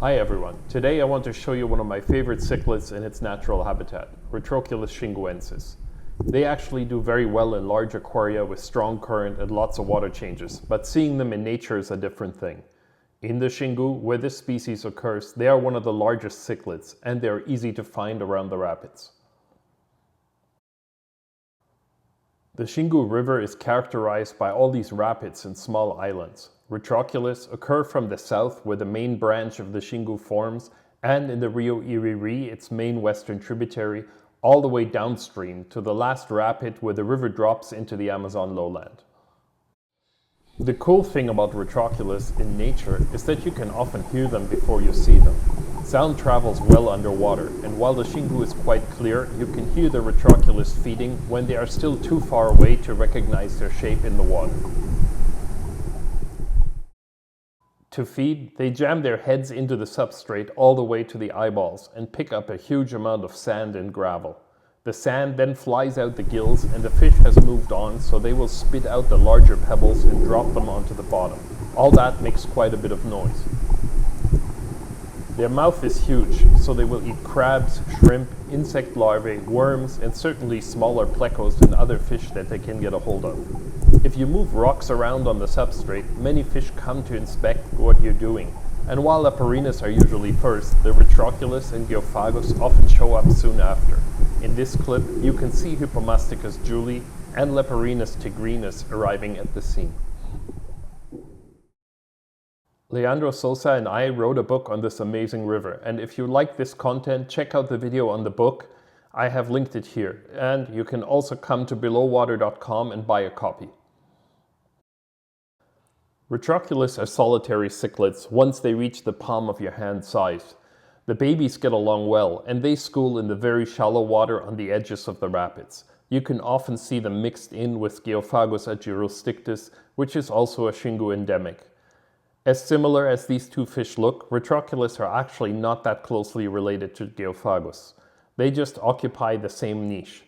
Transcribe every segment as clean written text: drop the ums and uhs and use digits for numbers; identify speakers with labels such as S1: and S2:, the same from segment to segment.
S1: Hi everyone, today I want to show you one of my favorite cichlids in its natural habitat, Retroculus xinguensis. They actually do very well in large aquaria with strong current and lots of water changes, but seeing them in nature is a different thing. In the Xingu, where this species occurs, they are one of the largest cichlids and they are easy to find around the rapids. The Xingu River is characterized by all these rapids and small islands. Retroculus occur from the south where the main branch of the Xingu forms, and in the Rio Xingu, its main western tributary, all the way downstream to the last rapid where the river drops into the Amazon lowland. The cool thing about Retroculus in nature is that you can often hear them before you see them. Sound travels well underwater, and while the Xingu is quite clear, you can hear the Retroculus feeding when they are still too far away to recognize their shape in the water. To feed, they jam their heads into the substrate all the way to the eyeballs and pick up a huge amount of sand and gravel. The sand then flies out the gills and the fish has moved on, so they will spit out the larger pebbles and drop them onto the bottom. All that makes quite a bit of noise. Their mouth is huge, so they will eat crabs, shrimp, insect larvae, worms, and certainly smaller plecos and other fish that they can get a hold of. If you move rocks around on the substrate, many fish come to inspect what you're doing. And while Leporinus are usually first, the Retroculus and Geophagus often show up soon after. In this clip, you can see Hypomasticus julii and Leporinus tigrinus arriving at the scene. Leandro Sosa and I wrote a book on this amazing river, and if you like this content, check out the video on the book. I have linked it here, and you can also come to belowwater.com and buy a copy. Retroculus are solitary cichlids once they reach the palm of your hand size. The babies get along well, and they school in the very shallow water on the edges of the rapids. You can often see them mixed in with Geophagus argyrostictus, which is also a Xingu endemic. As similar as these two fish look, Retroculus are actually not that closely related to Geophagus. They just occupy the same niche.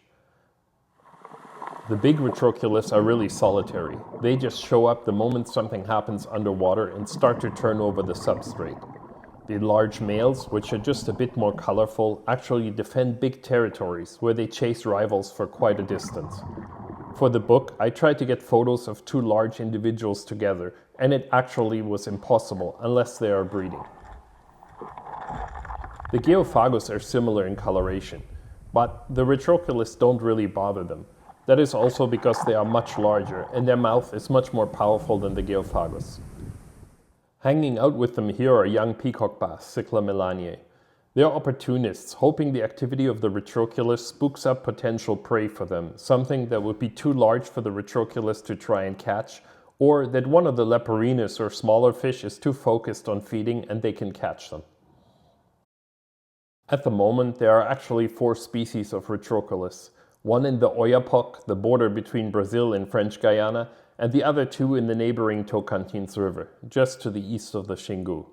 S1: The big Retroculus are really solitary. They just show up the moment something happens underwater and start to turn over the substrate. The large males, which are just a bit more colorful, actually defend big territories where they chase rivals for quite a distance. For the book, I tried to get photos of two large individuals together, and it actually was impossible unless they are breeding. The Geophagus are similar in coloration, but the Retroculus don't really bother them. That is also because they are much larger and their mouth is much more powerful than the Geophagus. Hanging out with them here are young peacock bass, Cichla melaniae. They are opportunists, hoping the activity of the Retroculus spooks up potential prey for them, something that would be too large for the Retroculus to try and catch, or that one of the Leporinus or smaller fish is too focused on feeding and they can catch them. At the moment, there are actually 4 species of Retroculus. One in the Oyapock, the border between Brazil and French Guiana, and the other 2 in the neighboring Tocantins River, just to the east of the Xingu.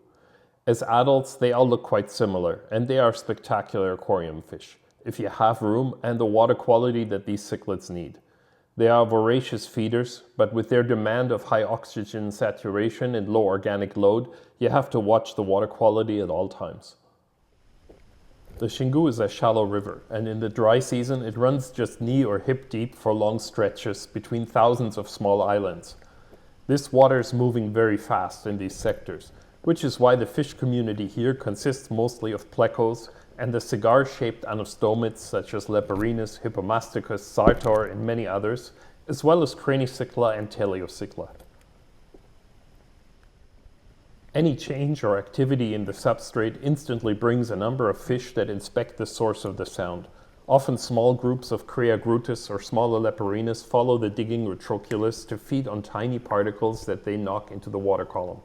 S1: As adults, they all look quite similar, and they are spectacular aquarium fish, if you have room and the water quality that these cichlids need. They are voracious feeders, but with their demand of high oxygen saturation and low organic load, you have to watch the water quality at all times. The Xingu is a shallow river, and in the dry season it runs just knee or hip deep for long stretches between thousands of small islands. This water is moving very fast in these sectors, which is why the fish community here consists mostly of plecos and the cigar-shaped anostomids such as Leporinus, Hypomasticus, Sartor, and many others, as well as Cichla and Cichla. Any change or activity in the substrate instantly brings a number of fish that inspect the source of the sound. Often small groups of Creagrutus or smaller Leporinus follow the digging Retroculus to feed on tiny particles that they knock into the water column.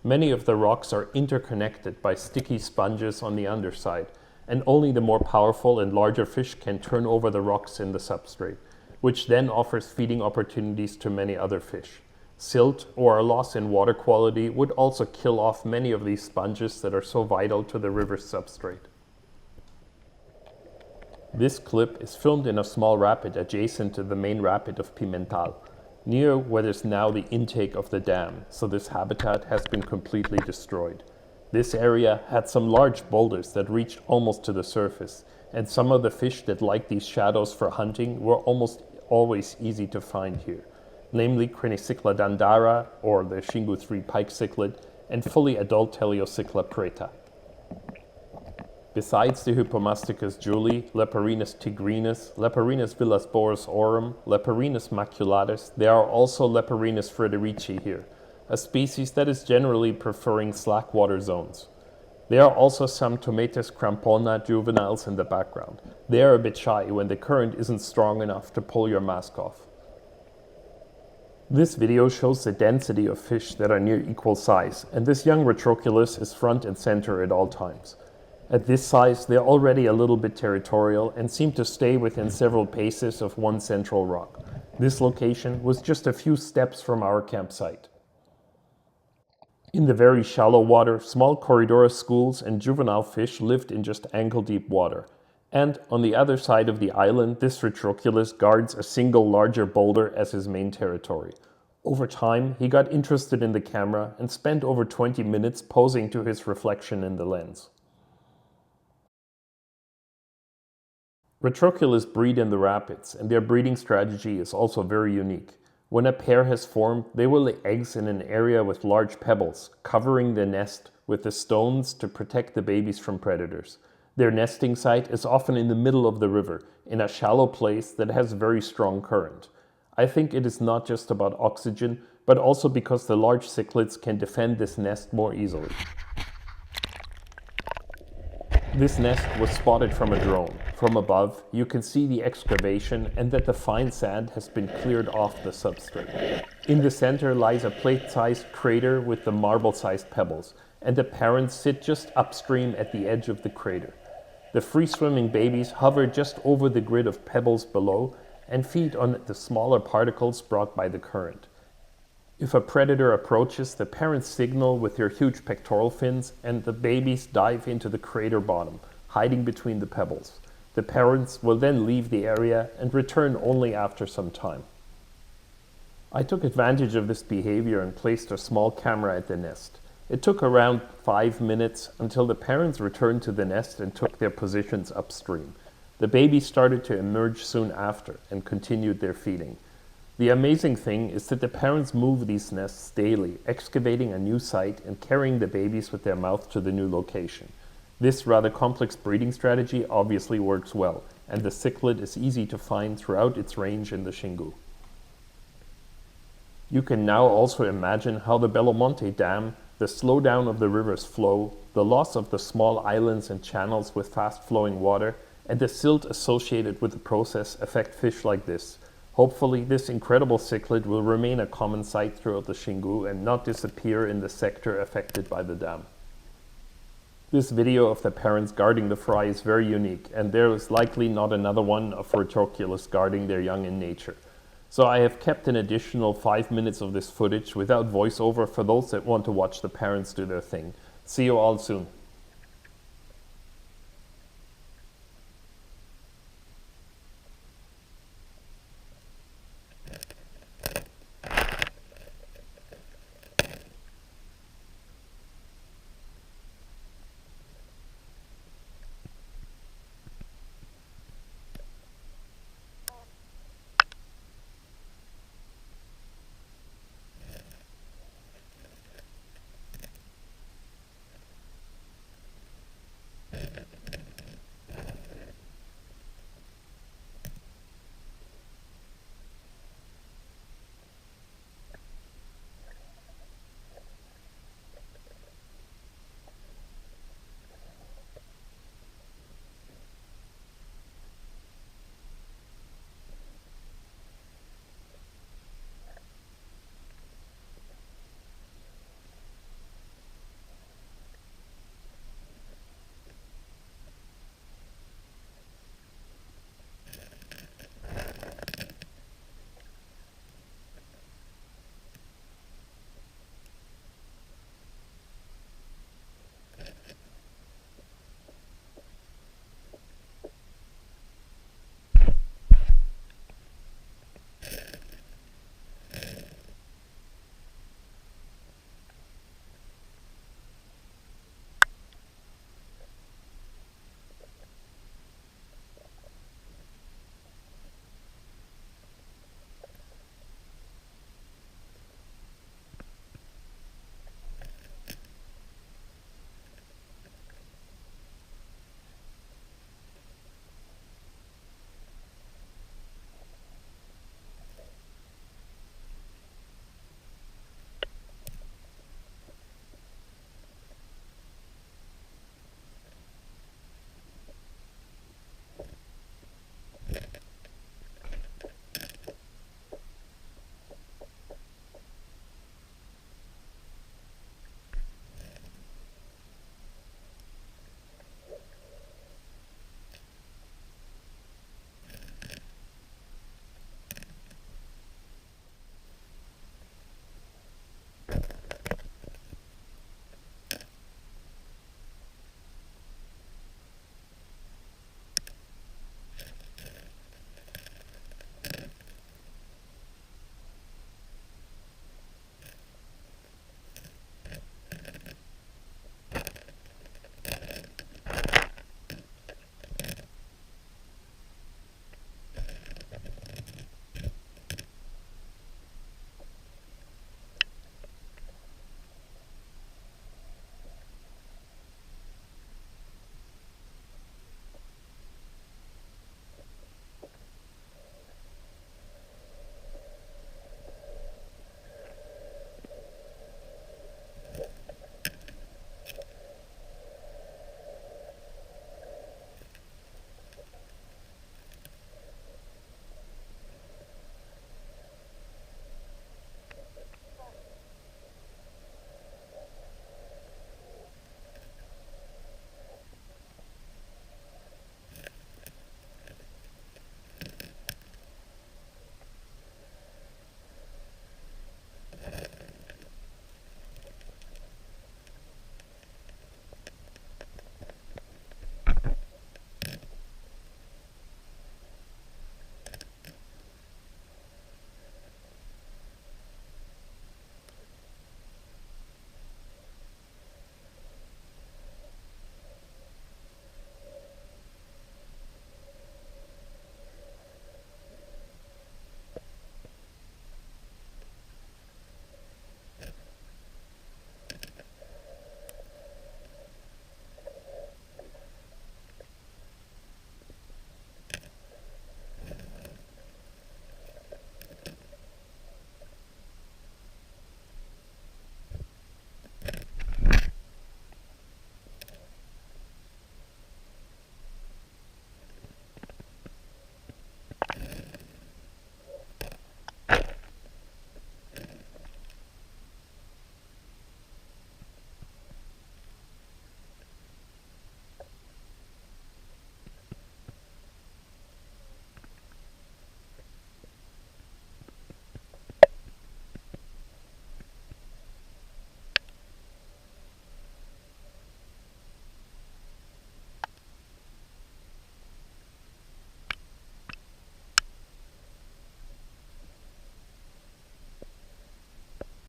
S1: Many of the rocks are interconnected by sticky sponges on the underside, and only the more powerful and larger fish can turn over the rocks in the substrate, which then offers feeding opportunities to many other fish. Silt or a loss in water quality would also kill off many of these sponges that are so vital to the river's substrate. This clip is filmed in a small rapid adjacent to the main rapid of Pimental, near what is now the intake of the dam, so this habitat has been completely destroyed. This area had some large boulders that reached almost to the surface, and some of the fish that liked these shadows for hunting were almost always easy to find here, namely Cichla dandara, or the Xingu 3 pike cichlid, and fully adult Cichla preta. Besides the Hypomasticus julii, Leporinus tigrinus, Leporinus villasboasorum, Leporinus maculatus, there are also Leporinus frederici here, a species that is generally preferring slack water zones. There are also some Tomates crampona juveniles in the background. They are a bit shy when the current isn't strong enough to pull your mask off. This video shows the density of fish that are near equal size, and this young Retroculus is front and center at all times. At this size, they're already a little bit territorial and seem to stay within several paces of one central rock. This location was just a few steps from our campsite. In the very shallow water, small Corydoras schools and juvenile fish lived in just ankle-deep water. And on the other side of the island, this Retroculus guards a single larger boulder as his main territory. Over time, he got interested in the camera and spent over 20 minutes posing to his reflection in the lens. Retroculus breed in the rapids, and their breeding strategy is also very unique. When a pair has formed, they will lay eggs in an area with large pebbles, covering the nest with the stones to protect the babies from predators. Their nesting site is often in the middle of the river, in a shallow place that has very strong current. I think it is not just about oxygen, but also because the large cichlids can defend this nest more easily. This nest was spotted from a drone. From above, you can see the excavation and that the fine sand has been cleared off the substrate. In the center lies a plate-sized crater with the marble-sized pebbles, and the parents sit just upstream at the edge of the crater. The free-swimming babies hover just over the grid of pebbles below and feed on the smaller particles brought by the current. If a predator approaches, the parents signal with their huge pectoral fins, and the babies dive into the crater bottom, hiding between the pebbles. The parents will then leave the area and return only after some time. I took advantage of this behavior and placed a small camera at the nest. It took around 5 minutes until the parents returned to the nest and took their positions upstream. The babies started to emerge soon after and continued their feeding. The amazing thing is that the parents move these nests daily, excavating a new site and carrying the babies with their mouth to the new location. This rather complex breeding strategy obviously works well, and the cichlid is easy to find throughout its range in the Xingu. You can now also imagine how the Bellomonte Dam, the slowdown of the river's flow, the loss of the small islands and channels with fast-flowing water, and the silt associated with the process affect fish like this. Hopefully, this incredible cichlid will remain a common sight throughout the Xingu and not disappear in the sector affected by the dam. This video of the parents guarding the fry is very unique, and there is likely not another one of Retroculus guarding their young in nature. So I have kept an additional 5 minutes of this footage without voiceover for those that want to watch the parents do their thing. See you all soon.